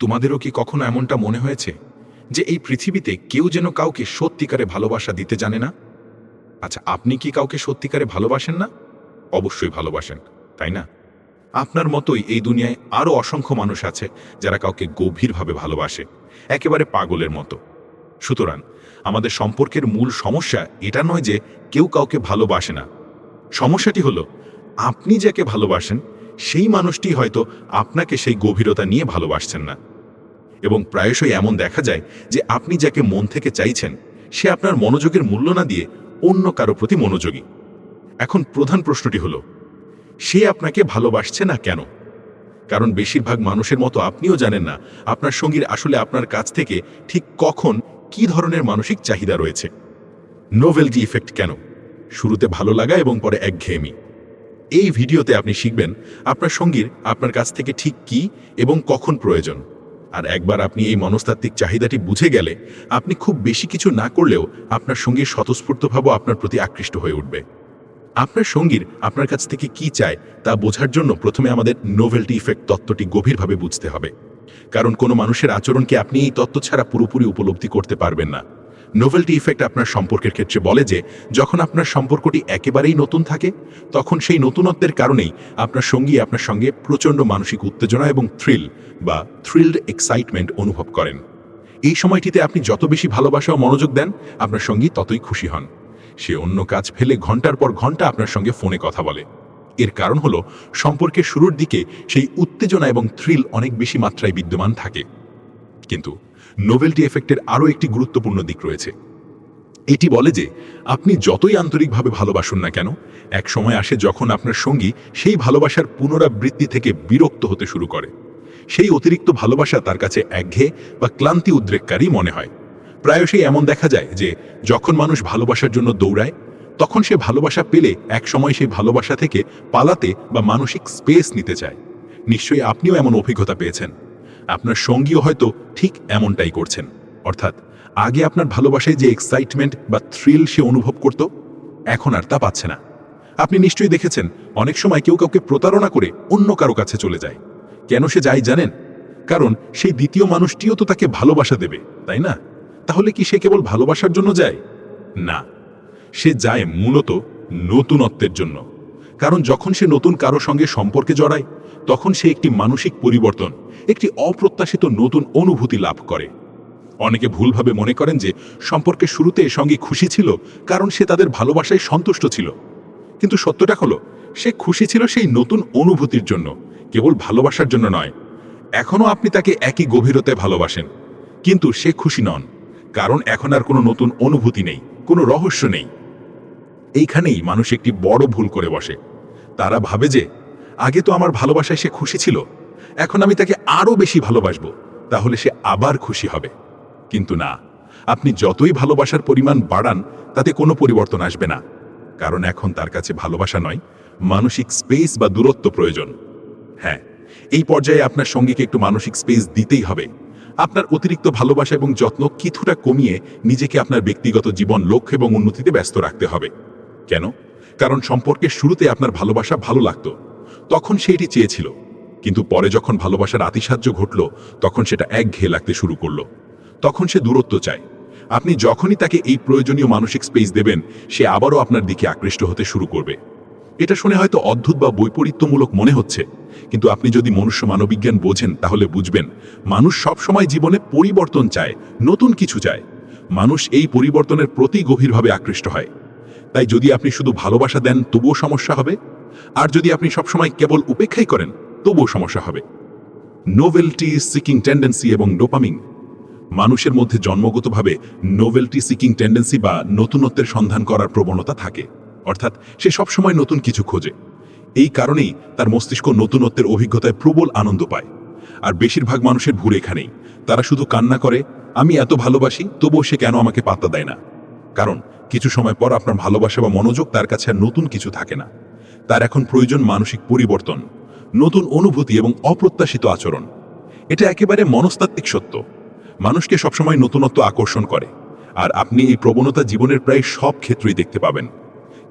তোমাদেরও কি কখনো এমনটা মনে হয়েছে যে এই পৃথিবীতে কেউ যেন কাউকে সত্যিকারে ভালোবাসা দিতে জানে না? আচ্ছা, আপনি কি কাউকে সত্যিকারে ভালোবাসেন না? অবশ্যই ভালোবাসেন, তাই না? আপনার মতোই এই দুনিয়ায় আরও অসংখ্য মানুষ আছে যারা কাউকে গভীরভাবে ভালোবাসে, একেবারে পাগলের মতো। সুতরাং আমাদের সম্পর্কের মূল সমস্যা এটা নয় যে কেউ কাউকে ভালোবাসে না। সমস্যাটি হলো আপনি যাকে ভালোবাসেন সেই মানুষটি হয়তো আপনাকে সেই গভীরতা নিয়ে ভালোবাসছেন না। এবং প্রায়শই এমন দেখা যায় যে আপনি যাকে মন থেকে চাইছেন সে আপনার মনোযোগের মূল্য না দিয়ে অন্য কারো প্রতি মনোযোগী। এখন প্রধান প্রশ্নটি হলো, সে আপনাকে ভালোবাসছে না কেন? কারণ বেশিরভাগ মানুষের মতো আপনিও জানেন না আপনার সঙ্গীর আসলে আপনার কাছ থেকে ঠিক কখন কি ধরনের মানসিক চাহিদা রয়েছে। নোভেলটি ইফেক্ট কেন? শুরুতে ভালো লাগা এবং পরে একঘেয়েমি। এই ভিডিওতে আপনি শিখবেন আপনার সঙ্গীর আপনার কাছ থেকে ঠিক কি এবং কখন প্রয়োজন। আর একবার আপনি এই মনস্তাত্ত্বিক চাহিদাটি বুঝে গেলে আপনি খুব বেশি কিছু না করলেও আপনার সঙ্গীর স্বতঃস্ফূর্তভাবে আপনার প্রতি আকৃষ্ট হয়ে উঠবে। আপনার সঙ্গীর আপনার কাছ থেকে কি চায় তা বোঝার জন্য প্রথমে আমাদের নোভেলটি ইফেক্ট তত্ত্বটি গভীরভাবে বুঝতে হবে। কারণ কোনো মানুষের আচরণকে আপনি এই তত্ত্ব ছাড়া পুরোপুরি উপলব্ধি করতে পারবেন না। নোভেলটি ইফেক্ট আপনার সম্পর্কের ক্ষেত্রে বলে যে যখন আপনার সম্পর্কটি একেবারেই নতুন থাকে তখন সেই নতুনত্বের কারণেই আপনার সঙ্গী আপনার সঙ্গে প্রচণ্ড মানসিক উত্তেজনা এবং থ্রিলড এক্সাইটমেন্ট অনুভব করেন। এই সময়টিতে আপনি যত বেশি ভালোবাসা ও মনোযোগ দেন আপনার সঙ্গী ততই খুশি হন। সে অন্য কাজ ফেলে ঘন্টার পর ঘন্টা আপনার সঙ্গে ফোনে কথা বলে। এর কারণ হলো সম্পর্কের শুরুর দিকে সেই উত্তেজনা এবং থ্রিল অনেক বেশি মাত্রায় বিদ্যমান থাকে। কিন্তু নোভেলটি এফেক্টের আরও একটি গুরুত্বপূর্ণ দিক রয়েছে। এটি বলে যে আপনি যতই আন্তরিকভাবে ভালোবাসুন না কেন, এক সময় আসে যখন আপনার সঙ্গী সেই ভালোবাসার পুনরাবৃত্তি থেকে বিরক্ত হতে শুরু করে। সেই অতিরিক্ত ভালোবাসা তার কাছে একঘেয়ে বা ক্লান্তি উদ্রেককারী মনে হয়। প্রায়শই এমন দেখা যায় যে যখন মানুষ ভালোবাসার জন্য দৌড়ায় তখন সে ভালোবাসা পেলে এক সময় সেই ভালোবাসা থেকে পালাতে বা মানসিক স্পেস নিতে চায়। নিশ্চয়ই আপনিও এমন অভিজ্ঞতা পেয়েছেন। আপনার সঙ্গীও হয়তো ঠিক এমনটাই করছেন। অর্থাৎ আগে আপনার ভালোবাসায় যে এক্সাইটমেন্ট বা থ্রিল সে অনুভব করত এখন আর তা পাচ্ছে না। আপনি নিশ্চয়ই দেখেছেন অনেক সময় কেউ কাউকে প্রতারণা করে অন্য কারো কাছে চলে যায়। কেন সে যায় জানেন? কারণ সেই দ্বিতীয় মানুষটিও তো তাকে ভালোবাসা দেবে, তাই না? তাহলে কি সে কেবল ভালোবাসার জন্য যায়? না, সে যায় মূলত নতুনত্বের জন্য। কারণ যখন সে নতুন কারো সঙ্গে সম্পর্কে জড়ায় তখন সে একটি মানসিক পরিবর্তন, একটি অপ্রত্যাশিত নতুন অনুভূতি লাভ করে। অনেকে ভুলভাবে মনে করেন যে সম্পর্কের শুরুতে সঙ্গী খুশি ছিল কারণ সে তাদের ভালোবাসায় সন্তুষ্ট ছিল। কিন্তু সত্যটা হলো সে খুশি ছিল সেই নতুন অনুভূতির জন্য, কেবল ভালোবাসার জন্য নয়। এখনও আপনি তাকে একই গভীরতায় ভালোবাসেন, কিন্তু সে খুশি নন কারণ এখন আর কোনো নতুন অনুভূতি নেই, কোনো রহস্য নেই। এইখানেই মানুষ একটি বড় ভুল করে বসে। তারা ভাবে যে আগে তো আমার ভালোবাসায় সে খুশি ছিল, এখন আমি তাকে আরও বেশি ভালোবাসবো, তাহলে সে আবার খুশি হবে। কিন্তু না, আপনি যতই ভালোবাসার পরিমাণ বাড়ান তাতে কোনো পরিবর্তন আসবে না। কারণ এখন তার কাছে ভালোবাসা নয়, মানসিক স্পেস বা দূরত্ব প্রয়োজন। হ্যাঁ, এই পর্যায়ে আপনার সঙ্গীকে একটু মানসিক স্পেস দিতেই হবে। আপনার অতিরিক্ত ভালোবাসা এবং যত্ন কিছুটা কমিয়ে নিজেকে আপনার ব্যক্তিগত জীবন, লক্ষ্য এবং উন্নতিতে ব্যস্ত রাখতে হবে। কেন? কারণ সম্পর্কের শুরুতে আপনার ভালোবাসা ভালো লাগতো, তখন সে এটি চেয়েছিল। কিন্তু পরে যখন ভালোবাসার আতিশয্য ঘটল তখন সেটা একঘেয়ে লাগতে শুরু করলো। তখন সে দূরত্ব চায়। আপনি যখনই তাকে এই প্রয়োজনীয় মানসিক স্পেস দেবেন সে আবারও আপনার দিকে আকৃষ্ট হতে শুরু করবে। এটা শুনে হয়তো অদ্ভুত বা বৈপরীত্যমূলক মনে হচ্ছে, কিন্তু আপনি যদি মনুষ্য মানবিজ্ঞান বোঝেন তাহলে বুঝবেন মানুষ সবসময় জীবনে পরিবর্তন চায়, নতুন কিছু চায়। মানুষ এই পরিবর্তনের প্রতি গভীরভাবে আকৃষ্ট হয়। তাই যদি আপনি শুধু ভালোবাসা দেন তবুও সমস্যা হবে, আর যদি আপনি সবসময় কেবল উপেক্ষাই করেন তবুও সমস্যা হবে। নোভেলটি সিকিং টেন্ডেন্সি এবং ডোপামিন। মানুষের মধ্যে জন্মগতভাবে নোভেলটি সিকিং টেন্ডেন্সি বা নতুনত্বের সন্ধান করার প্রবণতা থাকে। অর্থাৎ সে সবসময় নতুন কিছু খোঁজে। এই কারণেই তার মস্তিষ্ক নতুনত্বের অভিজ্ঞতায় প্রবল আনন্দ পায়। আর বেশিরভাগ মানুষের ভুল এখানেই, তারা শুধু কান্না করে আমি এত ভালোবাসি তবুও সে কেন আমাকে পাত্তা দেয় না। কারণ কিছু সময় পর আপনার ভালোবাসা বা মনোযোগ তার কাছে আর নতুন কিছু থাকে না। তার এখন প্রয়োজন মানসিক পরিবর্তন, নতুন অনুভূতি এবং অপ্রত্যাশিত আচরণ। এটা একেবারে মনস্তাত্ত্বিক সত্য। মানুষকে সবসময় নতুনত্ব আকর্ষণ করে, আর আপনি এই প্রবণতা জীবনের প্রায় সব ক্ষেত্রেই দেখতে পাবেন।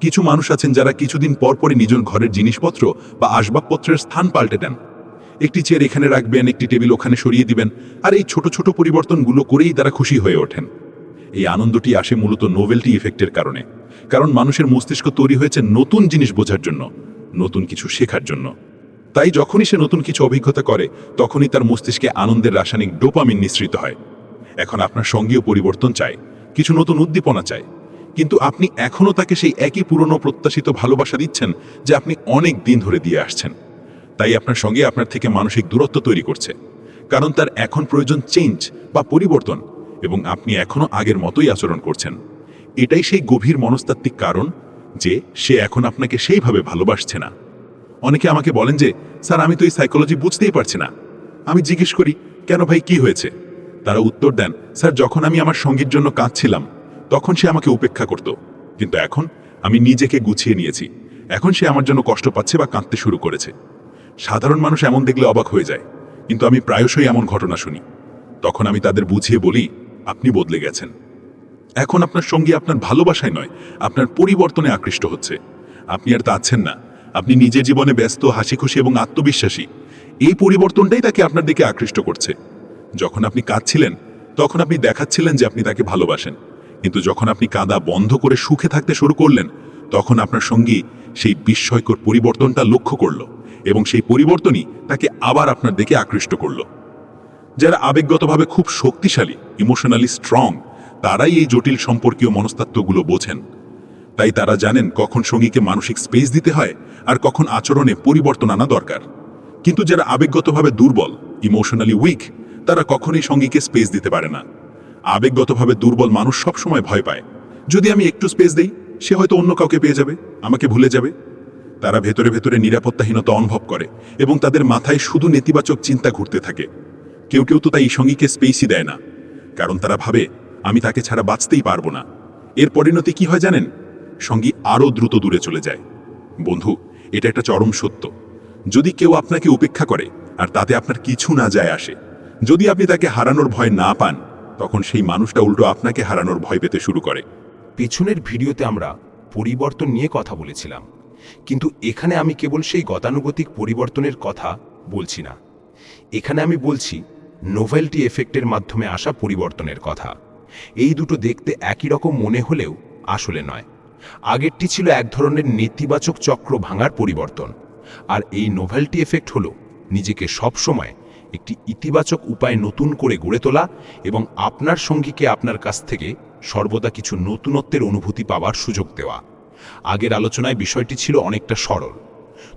কিছু মানুষ আছেন যারা কিছুদিন পরপরই নিজের ঘরের জিনিসপত্র বা আসবাবপত্রের স্থান পাল্টে দেন। একটি চেয়ার এখানে রাখবেন, একটি টেবিল ওখানে সরিয়ে দিবেন, আর এই ছোট ছোট পরিবর্তনগুলো করেই তারা খুশি হয়ে ওঠেন। এই আনন্দটি আসে মূলত নোভেলটি ইফেক্টের কারণে, কারণ মানুষের মস্তিষ্ক তৈরি হয়েছে নতুন জিনিস বোঝার জন্য, নতুন কিছু শেখার জন্য। তাই যখনই সে নতুন কিছু অভিজ্ঞতা করে, তখনই তার মস্তিষ্কে আনন্দের রাসায়নিক ডোপামিন নিঃসৃত হয়। এখন আপনার সঙ্গীও পরিবর্তন চায়, কিছু নতুন উদ্দীপনা চায়, কিন্তু আপনি এখনও তাকে সেই একই পুরনো প্রত্যাশিত ভালোবাসা দিচ্ছেন যে আপনি অনেক দিন ধরে দিয়ে আসছেন। তাই আপনার সঙ্গে আপনার থেকে মানসিক দূরত্ব তৈরি করছে, কারণ তার এখন প্রয়োজন চেঞ্জ বা পরিবর্তন, এবং আপনি এখনও আগের মতোই আচরণ করছেন। এটাই সেই গভীর মনস্তাত্ত্বিক কারণ যে সে এখন আপনাকে সেইভাবে ভালোবাসছে না। অনেকে আমাকে বলেন যে, স্যার, আমি তো এই সাইকোলজি বুঝতেই পারছি না। আমি জিজ্ঞেস করি, কেন ভাই, কি হয়েছে? তারা উত্তর দেন, স্যার, যখন আমি আমার সঙ্গীর জন্য কাঁদছিলাম তখন সে আমাকে উপেক্ষা করত, কিন্তু এখন আমি নিজেকে গুছিয়ে নিয়েছি, এখন সে আমার জন্য কষ্ট পাচ্ছে বা কাঁদতে শুরু করেছে। সাধারণ মানুষ এমন দেখলে অবাক হয়ে যায়, কিন্তু আমি প্রায়শই এমন ঘটনা শুনি। তখন আমি তাদের বুঝিয়ে বলি, আপনি বদলে গেছেন। এখন আপনার সঙ্গী আপনার ভালোবাসায় নয়, আপনার পরিবর্তনে আকৃষ্ট হচ্ছে। আপনি আর তাচ্ছেন না, আপনি নিজের জীবনে ব্যস্ত, হাসি খুশি এবং আত্মবিশ্বাসী। এই পরিবর্তনটাই তাকে আপনার দিকে আকৃষ্ট করছে। যখন আপনি কাঁদছিলেন তখন আপনি দেখাচ্ছিলেন যে আপনি তাকে ভালোবাসেন, কিন্তু যখন আপনি কাঁদা বন্ধ করে সুখে থাকতে শুরু করলেন, তখন আপনার সঙ্গী সেই বিস্ময়কর পরিবর্তনটা লক্ষ্য করল, এবং সেই পরিবর্তনই তাকে আবার আপনার দিকে আকৃষ্ট করল। যারা আবেগগতভাবে খুব শক্তিশালী, ইমোশনালি স্ট্রং, তারাই এই জটিল সম্পর্কীয় মনস্তাত্ত্বগুলো বোঝেন। তাই তারা জানেন কখন সঙ্গীকে মানসিক স্পেস দিতে হয় আর কখন আচরণে পরিবর্তন আনা দরকার। কিন্তু যারা আবেগগতভাবে দুর্বল, ইমোশনালি উইক, তারা কখনোই সঙ্গীকে স্পেস দিতে পারে না। আবেগগতভাবে দুর্বল মানুষ সবসময় ভয় পায়, যদি আমি একটু স্পেস দেই সে হয়তো অন্য কাউকে পেয়ে যাবে, আমাকে ভুলে যাবে। তারা ভেতরে ভেতরে নিরাপত্তাহীনতা অনুভব করে এবং তাদের মাথায় শুধু নেতিবাচক চিন্তা ঘুরতে থাকে। কেউ কেউ তো তাই সঙ্গীকে স্পেসই দেয় না, কারণ তারা ভাবে, আমি তাকে ছাড়া বাঁচতেই পারবো না। এর পরিণতি কি হয় জানেন? সঙ্গী আরও দ্রুত দূরে চলে যায়। বন্ধু, এটা একটা চরম সত্য। যদি কেউ আপনাকে উপেক্ষা করে আর তাতে আপনার কিছু না যায় আসে, যদি আপনি তাকে হারানোর ভয় না পান, তখন সেই মানুষটা উল্টো আপনাকে হারানোর ভয় পেতে শুরু করে। পেছনের ভিডিওতে আমরা পরিবর্তন নিয়ে কথা বলেছিলাম, কিন্তু এখানে আমি কেবল সেই গতানুগতিক পরিবর্তনের কথা বলছি না। এখানে আমি বলছি নোভেলটি এফেক্টের মাধ্যমে আসা পরিবর্তনের কথা। এই দুটো দেখতে একই রকম মনে হলেও আসলে নয়। আগেরটি ছিল এক ধরনের নেতিবাচক চক্র ভাঙার পরিবর্তন, আর এই নোভেলটি এফেক্ট হলো নিজেকে সবসময় একটি ইতিবাচক উপায় নতুন করে গড়ে তোলা এবং আপনার সঙ্গীকে আপনার কাছ থেকে সর্বদা কিছু নতুনত্বের অনুভূতি পাওয়ার সুযোগ দেওয়া। আগের আলোচনায় বিষয়টি ছিল অনেকটা সরল।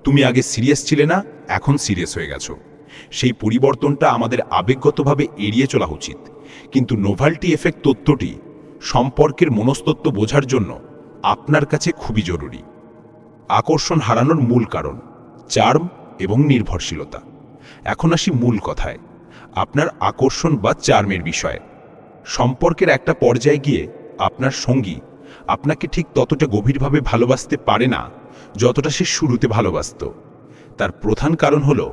তুমি আগে সিরিয়াস ছিলে না, এখন সিরিয়াস হয়ে গেছো। সেই পরিবর্তনটা আমাদের আবেগগতভাবে এড়িয়ে চলা উচিত, কিন্তু নোভেলটি এফেক্ট তত্ত্বটি সম্পর্কের মনস্তত্ত্ব বোঝার জন্য আপনার কাছে খুবই জরুরি। আকর্ষণ হারানোর মূল কারণ চার্ম এবং নির্ভরশীলতা। এখন আসি মূল কথায়, আপনার আকর্ষণ বা চার্মের বিষয়ে। সম্পর্কের একটা পর্যায়ে গিয়ে আপনার সঙ্গী আপনাকে ঠিক ততটা গভীরভাবে ভালোবাসতে পারে না যতটা সে শুরুতে ভালোবাসত। তার প্রধান কারণ হলো,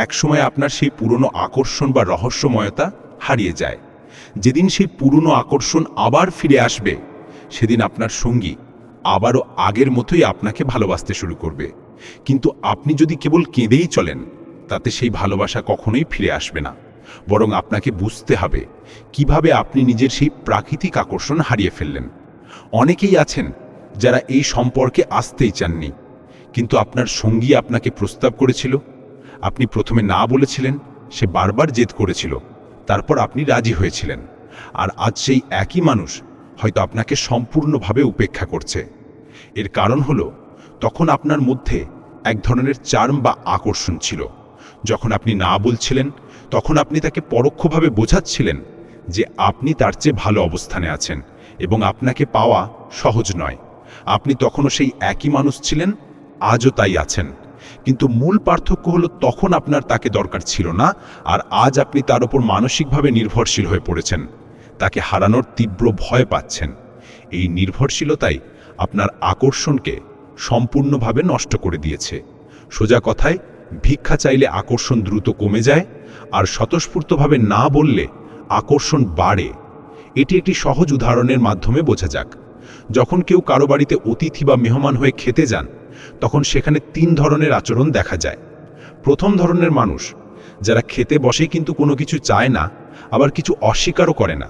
একসময় আপনার সেই পুরনো আকর্ষণ বা রহস্যময়তা হারিয়ে যায়। যেদিন সেই পুরনো আকর্ষণ আবার ফিরে আসবে, সেদিন আপনার সঙ্গী আবারও আগের মতোই আপনাকে ভালোবাসতে শুরু করবে। কিন্তু আপনি যদি কেবল কেঁদেই চলেন, তাতে সেই ভালোবাসা কখনোই ফিরে আসবে না। বরং আপনাকে বুঝতে হবে কিভাবে আপনি নিজের সেই প্রাকৃতিক আকর্ষণ হারিয়ে ফেললেন। অনেকেই আছেন যারা এই সম্পর্কে আসতেই চাননি, কিন্তু আপনার সঙ্গী আপনাকে প্রস্তাব করেছিল, আপনি প্রথমে না বলেছিলেন, সে বারবার জেদ করেছিল, তারপর আপনি রাজি হয়েছিলেন। আর আজ সেই একই মানুষ হয়তো আপনাকে সম্পূর্ণভাবে উপেক্ষা করছে। এর কারণ হলো, তখন আপনার মধ্যে এক ধরনের চার্ম বা আকর্ষণ ছিল। যখন আপনি না বলছিলেন, তখন আপনি তাকে পরোক্ষভাবে বোঝাচ্ছিলেন যে আপনি তার চেয়ে ভালো অবস্থানে আছেন এবং আপনাকে পাওয়া সহজ নয়। আপনি তখনও সেই একই মানুষ ছিলেন, আজও তাই আছেন। কিন্তু মূল পার্থক্য হলো, তখন আপনার তাকে দরকার ছিল না, আর আজ আপনি তার উপর মানসিকভাবে নির্ভরশীল হয়ে পড়েছেন। তাকে হারানোর তীব্র ভয় পাচ্ছেন। এই নির্ভরশীলতাই আপনার আকর্ষণকে সম্পূর্ণভাবে নষ্ট করে দিয়েছে। সোজা কথায়, ভিক্ষা চাইলে আকর্ষণ দ্রুত কমে যায়, আর স্বতঃস্ফূর্তভাবে না বললে আকর্ষণ বাড়ে। এটি একটি সহজ উদাহরণের মাধ্যমে বোঝা যাক। যখন কেউ কারো বাড়িতে অতিথি বা মেহমান হয়ে খেতে যান, তখন সেখানে 3 ধরনের আচরণ দেখা যায়। প্রথম ধরনের মানুষ যারা খেতে বসে কিন্তু কোনো কিছু চায় না, আবার কিছু অস্বীকারও করে না,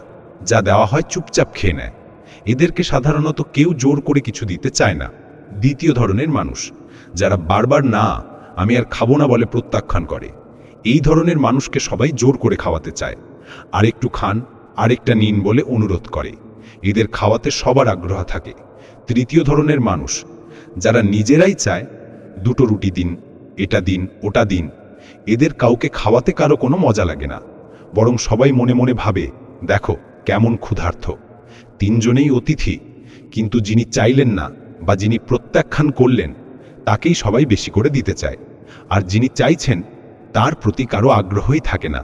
যা দেওয়া হয় চুপচাপ খেয়ে নেয়। এদেরকে সাধারণত কেউ জোর করে কিছু দিতে চায় না। দ্বিতীয় ধরনের মানুষ যারা বারবার না, আমি আর খাবো না বলে প্রত্যাখ্যান করে। এই ধরনের মানুষকে সবাই জোর করে খাওয়াতে চায়, আরেকটু খান, আরেকটা নিন বলে অনুরোধ করে। এদের খাওয়াতে সবার আগ্রহ থাকে। তৃতীয় ধরনের মানুষ যারা নিজেরাই চায়, দুটো রুটি দিন, এটা দিন, ওটা দিন। এদের কাউকে খাওয়াতে কারো কোনো মজা লাগে না, বরং সবাই মনে মনে ভাবে, দেখো কেমন ক্ষুধার্ত। তিনজনেই অতিথি, কিন্তু যিনি চাইলেন না বা যিনি প্রত্যাখ্যান করলেন তাকেই সবাই বেশি করে দিতে চায়, আর যিনি চাইছেন তার প্রতি কারো আগ্রহই থাকে না।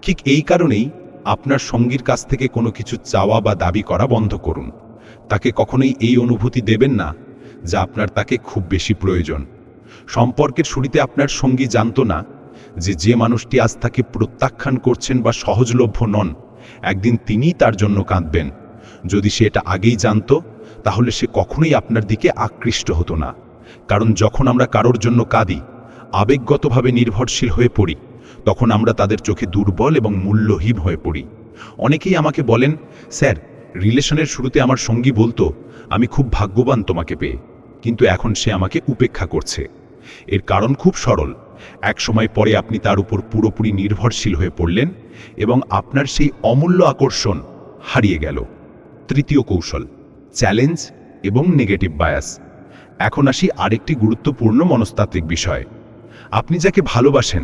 ঠিক এই কারণেই আপনার সঙ্গীর কাছ থেকে কোনো কিছু চাওয়া বা দাবি করা বন্ধ করুন। তাকে কখনোই এই অনুভূতি দেবেন না যা আপনার তাকে খুব বেশি প্রয়োজন। সম্পর্কের শুরুতে আপনার সঙ্গী জানতো না যে মানুষটি আজ তাকে প্রত্যাখ্যান করছেন বা সহজলভ্য নন, একদিন তিনিই তার জন্য কাঁদবেন। যদি সে এটা আগেই জানতো, তাহলে সে কখনোই আপনার দিকে আকৃষ্ট হতো না। কারণ যখন আমরা কারোর জন্য কাঁদি, আবেগগতভাবে নির্ভরশীল হয়ে পড়ি, তখন আমরা তাদের চোখে দুর্বল এবং মূল্যহীন হয়ে পড়ি। অনেকেই আমাকে বলেন, স্যার, রিলেশনের শুরুতে আমার সঙ্গী বলতো, আমি খুব ভাগ্যবান তোমাকে পেয়ে, কিন্তু এখন সে আমাকে উপেক্ষা করছে। এর কারণ খুব সরল। এক সময় পরে আপনি তার উপর পুরোপুরি নির্ভরশীল হয়ে পড়লেন এবং আপনার সেই অমূল্য আকর্ষণ হারিয়ে গেল। তৃতীয় কৌশল, চ্যালেঞ্জ এবং নেগেটিভ বায়াস। এখন আসি আরেকটি গুরুত্বপূর্ণ মনস্তাত্ত্বিক বিষয়। আপনি যাকে ভালোবাসেন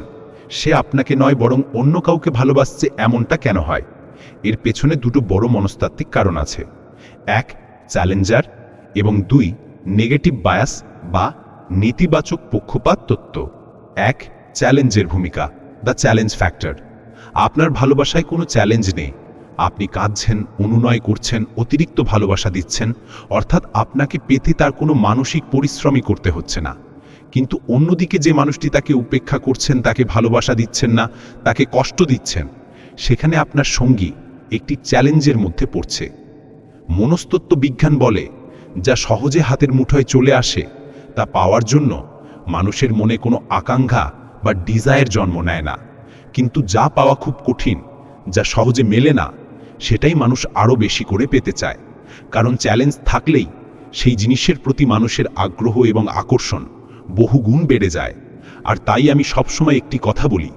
সে আপনাকে নয় বরং অন্য কাউকে ভালোবাসছে, এমনটা কেন হয়? এর পেছনে দুটো বড় মনস্তাত্ত্বিক কারণ আছে। এক, চ্যালেঞ্জার, এবং দুই, নেগেটিভ বায়াস বা নেতিবাচক পক্ষপাত তত্ত্ব। এক, চ্যালেঞ্জের ভূমিকা, দ্য চ্যালেঞ্জ ফ্যাক্টর। আপনার ভালোবাসায় কোনো চ্যালেঞ্জ নেই। আপনি কাঁদছেন, অনুনয় করছেন, অতিরিক্ত ভালোবাসা দিচ্ছেন, অর্থাৎ আপনাকে পেতে তার কোনো মানসিক পরিশ্রমই করতে হচ্ছে না। কিন্তু অন্যদিকে যে মানুষটি তাকে উপেক্ষা করছেন, তাকে ভালোবাসা দিচ্ছেন না, তাকে কষ্ট দিচ্ছেন, সেখানে আপনার সঙ্গী একটি চ্যালেঞ্জের মধ্যে পড়ছে। মনস্তত্ত্ব বিজ্ঞান বলে, যা সহজে হাতের মুঠোয় চলে আসে তা পাওয়ার জন্য মানুষের মনে কোনো আকাঙ্ক্ষা বা ডিজায়ার জন্ম নেয় না। কিন্তু যা পাওয়া খুব কঠিন, যা সহজে মেলে না, সেটাই মানুষ আরও বেশি করে পেতে চায়। কারণ চ্যালেঞ্জ থাকলেই সেই জিনিসের প্রতি মানুষের আগ্রহ এবং আকর্ষণ বহুগুণ বেড়ে যায়। আর তাই আমি সবসময় একটি কথা বলি,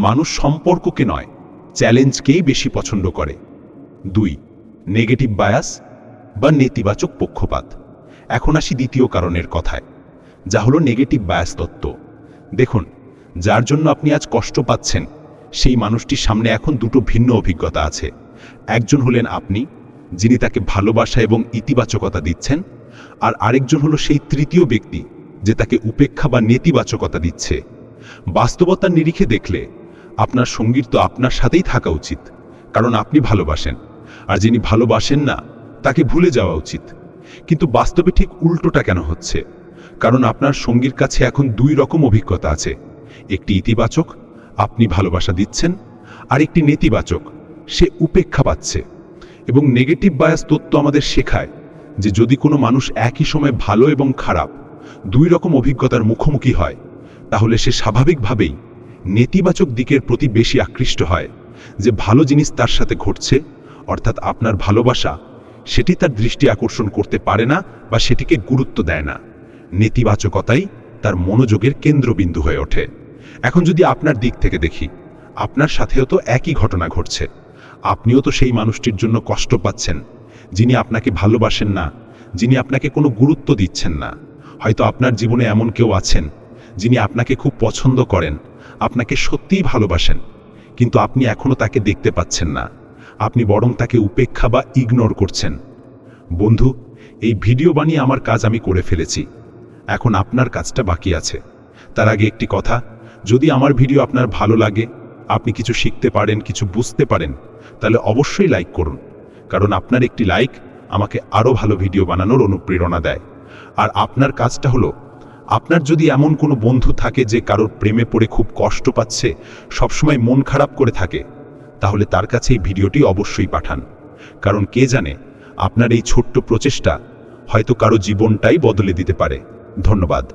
মানুষ সম্পর্ককে নয়, চ্যালেঞ্জকেই বেশি পছন্দ করে। দুই, নেগেটিভ বায়াস বা নেতিবাচক পক্ষপাত। এখন আসি দ্বিতীয় কারণের কথায়, যা হলো নেগেটিভ বায়াস তত্ত্ব। দেখুন, যার জন্য আপনি আজ কষ্ট পাচ্ছেন, সেই মানুষটির সামনে এখন দুটো ভিন্ন অভিজ্ঞতা আছে। একজন হলেন আপনি, যিনি তাকে ভালোবাসা এবং ইতিবাচকতা দিচ্ছেন, আর আরেকজন হলো সেই তৃতীয় ব্যক্তি যে তাকে উপেক্ষা বা নেতিবাচকতা দিচ্ছে। বাস্তবতার নিরিখে দেখলে আপনার সঙ্গীর তো আপনার সাথেই থাকা উচিত, কারণ আপনি ভালোবাসেন, আর যিনি ভালোবাসেন না তাকে ভুলে যাওয়া উচিত। কিন্তু বাস্তবে ঠিক উল্টোটা কেন হচ্ছে? কারণ আপনার সঙ্গীর কাছে এখন দুই রকম অভিজ্ঞতা আছে। একটি ইতিবাচক, আপনি ভালোবাসা দিচ্ছেন, আর একটি নেতিবাচক, সে উপেক্ষা পাচ্ছে। এবং নেগেটিভ বায়াস তত্ত্ব আমাদের শেখায় যে যদি কোনো মানুষ একই সময় ভালো এবং খারাপ দুই রকম অভিজ্ঞতার মুখোমুখি হয়, তাহলে সে স্বাভাবিকভাবেই নেতিবাচক দিকের প্রতি বেশি আকৃষ্ট হয়। যে ভালো জিনিস তার সাথে ঘটছে, অর্থাৎ আপনার ভালোবাসা, সেটি তার দৃষ্টি আকর্ষণ করতে পারে না বা সেটিকে গুরুত্ব দেয় না। নেতিবাচকতাই তার মনোযোগের কেন্দ্রবিন্দু হয়ে ওঠে। এখন যদি আপনার দিক থেকে দেখি, আপনার সাথেও তো একই ঘটনা ঘটছে। আপনিও তো সেই মানুষটির জন্য কষ্ট পাচ্ছেন, যিনি আপনাকে ভালোবাসেন না, যিনি আপনাকে কোনো গুরুত্ব দিচ্ছেন না। হয়তো আপনার জীবনে এমন কেউ আছেন যিনি আপনাকে খুব পছন্দ করেন, আপনাকে সত্যিই ভালোবাসেন, কিন্তু আপনি এখনো তাকে দেখতে পাচ্ছেন না। আপনি বরং তাকে উপেক্ষা বা ইগনোর করছেন। বন্ধু, এই ভিডিও বানিয়ে আমার কাজ আমি করে ফেলেছি, এখন আপনার কাজটা বাকি আছে। তার আগে একটি কথা, যদি আমার ভিডিও আপনার ভালো লাগে, আপনি কিছু শিখতে পারেন, কিছু বুঝতে পারেন, তাহলে অবশ্যই লাইক করুন। কারণ আপনার একটি লাইক আমাকে আরও ভালো ভিডিও বানানোর অনুপ্রেরণা দেয়। আর আপনার কাজটা হলো, আপনার যদি এমন কোনো বন্ধু থাকে যে কারোর প্রেমে পড়ে খুব কষ্ট পাচ্ছে, সবসময় মন খারাপ করে থাকে, তাহলে তার কাছে এই ভিডিওটি অবশ্যই পাঠান। কারণ কে জানে, আপনার এই ছোট্ট প্রচেষ্টা হয়তো কারো জীবনটাই বদলে দিতে পারে। ধন্যবাদ।